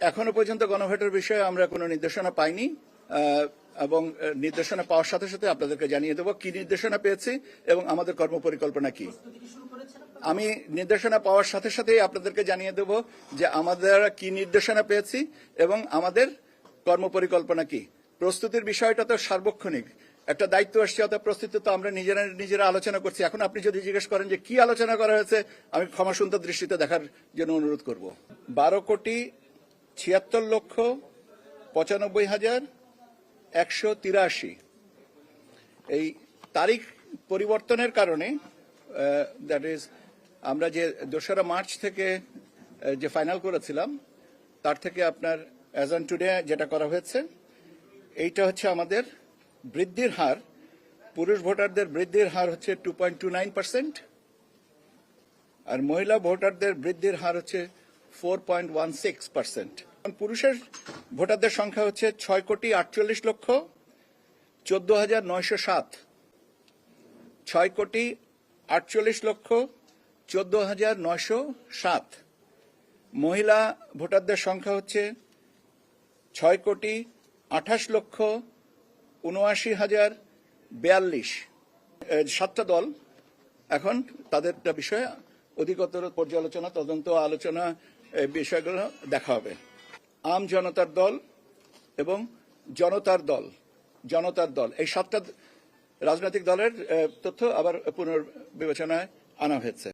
এখনো পর্যন্ত গণভোটের বিষয়ে আমরা কোনো নির্দেশনা পাইনি এবং নির্দেশনা পাওয়ার সাথে সাথে আপনাদেরকে জানিয়ে দেব কি নির্দেশনা পেয়েছি এবং আমাদের কর্মপরিকল্পনা কি। আমি নির্দেশনা পাওয়ার সাথে সাথেই আপনাদেরকে জানিয়ে দেব যে আমাদের কি নির্দেশনা পেয়েছি এবং আমাদের কর্মপরিকল্পনা কি। প্রস্তুতির বিষয়টা তো সার্বক্ষণিক একটা দায়িত্ব আসছে, অত প্রস্তুতি তো আমরা নিজেরা আলোচনা করছি। এখন আপনি যদি জিজ্ঞেস করেন যে কি আলোচনা করা হয়েছে, আমি ক্ষমাসুন্দর দৃষ্টিতে দেখার জন্য অনুরোধ করব। 12,76,95,183 এই তারিখ পরিবর্তনের কারণে দ্যাট ইজ আমরা যে 2রা মার্চ থেকে যে ফাইনাল করেছিলাম তার থেকে আপনার অ্যাজ অন টুডে যেটা করা হয়েছে এইটা হচ্ছে আমাদের বৃদ্ধির হার, পুরুষ ভোটারদের বৃদ্ধির হার হচ্ছে 2.29%, আর মহিলা ভোটারদের বৃদ্ধির হার হচ্ছে 4.16%। পুরুষের ভোটারদের সংখ্যা হচ্ছে 6,48,14,907, 6,48,14,907। মহিলা ভোটারদের সংখ্যা হচ্ছে 6,28,79,042। 7টা দল এখন তাদের বিষয়ে অধিকতর পর্যালোচনা, তদন্ত, আলোচনা বিষয়গুলো দেখা হবে। আম জনতার দল এবং জনতার দল এই 7টা রাজনৈতিক দলের তথ্য আবার পুনর্বিবেচনায় আনা হয়েছে।